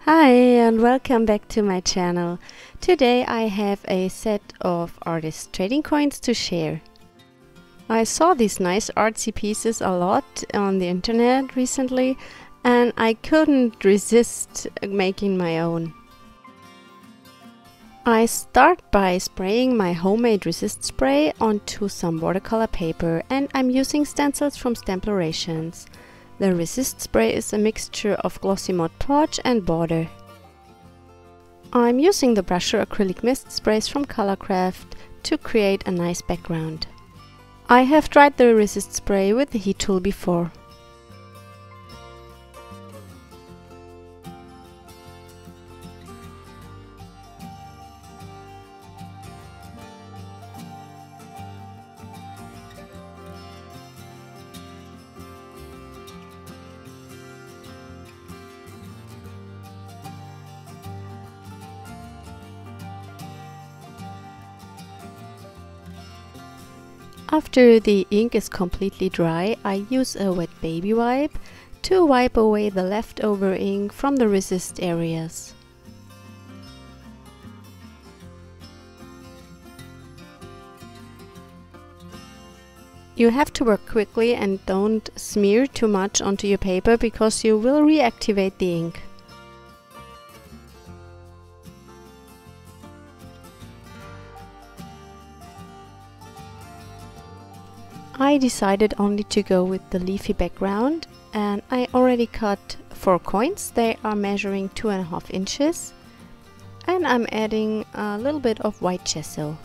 Hi and welcome back to my channel. Today I have a set of artist trading coins to share. I saw these nice artsy pieces a lot on the internet recently and I couldn't resist making my own. I start by spraying my homemade resist spray onto some watercolor paper, and I'm using stencils from Stamplorations. The resist spray is a mixture of glossy Mod Podge and border. I'm using the Brusho acrylic mist sprays from Colourcraft to create a nice background. I have tried the resist spray with the heat tool before. After the ink is completely dry, I use a wet baby wipe to wipe away the leftover ink from the resist areas. You have to work quickly and don't smear too much onto your paper because you will reactivate the ink. I decided only to go with the leafy background, and I already cut 4 coins. They are measuring 2.5 inches, and I'm adding a little bit of white gesso.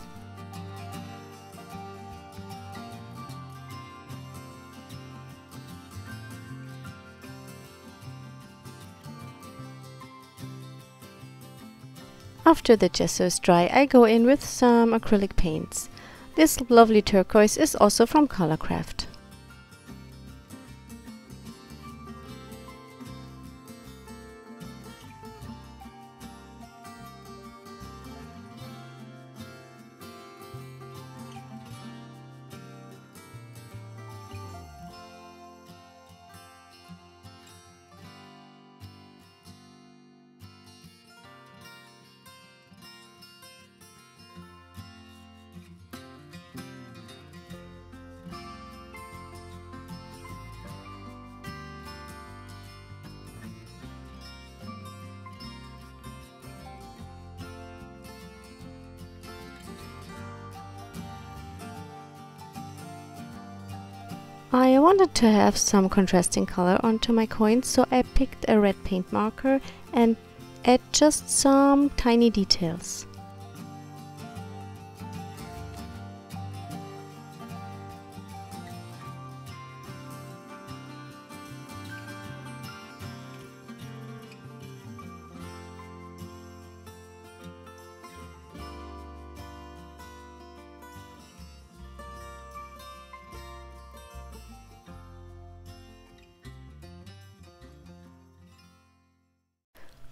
After the gesso is dry, I go in with some acrylic paints. This lovely turquoise is also from Colourcraft. I wanted to have some contrasting color onto my coins, so I picked a red paint marker and add just some tiny details.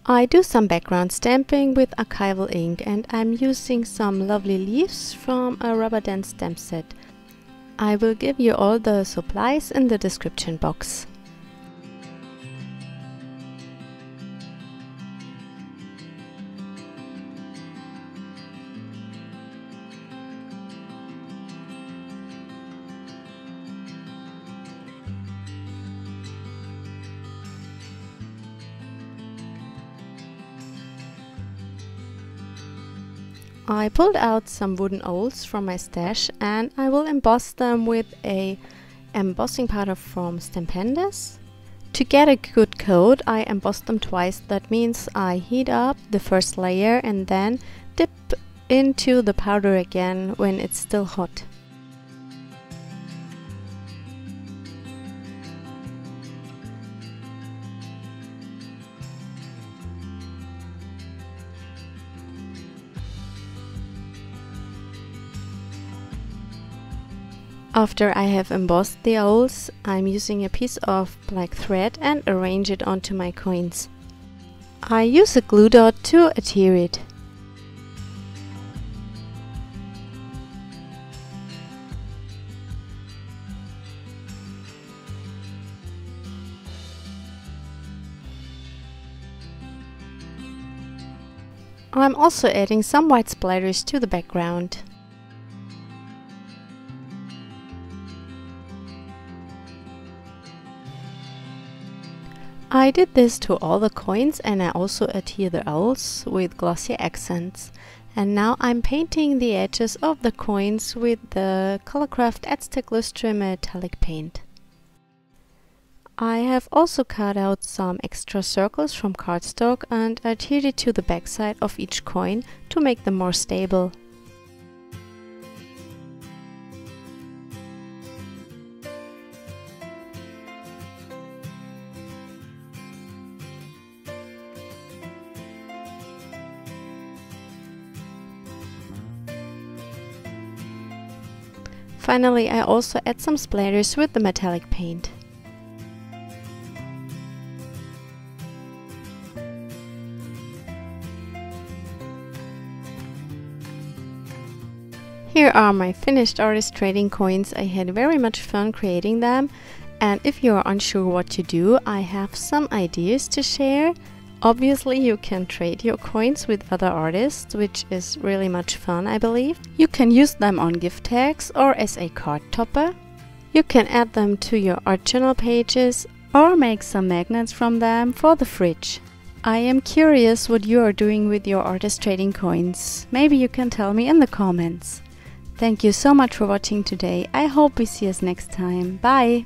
I do some background stamping with archival ink, and I'm using some lovely leaves from a rubber dance stamp set. I will give you all the supplies in the description box. I pulled out some wooden owls from my stash and I will emboss them with a embossing powder from Stampendous. To get a good coat, I emboss them twice. That means I heat up the first layer and then dip into the powder again when it's still hot. After I have embossed the owls, I'm using a piece of black thread and arrange it onto my coins. I use a glue dot to adhere it. I'm also adding some white splatters to the background. I did this to all the coins, and I also adhere the owls with glossy accents. And now I'm painting the edges of the coins with the Colourcraft Aztec Lustre metallic paint. I have also cut out some extra circles from cardstock and adhered it to the backside of each coin to make them more stable. Finally, I also add some splatters with the metallic paint. Here are my finished artist trading coins. I had very much fun creating them, and if you are unsure what to do, I have some ideas to share. Obviously, you can trade your coins with other artists, which is really much fun, I believe. You can use them on gift tags or as a card topper. You can add them to your art journal pages or make some magnets from them for the fridge. I am curious what you are doing with your artist trading coins. Maybe you can tell me in the comments. Thank you so much for watching today. I hope we see us next time. Bye!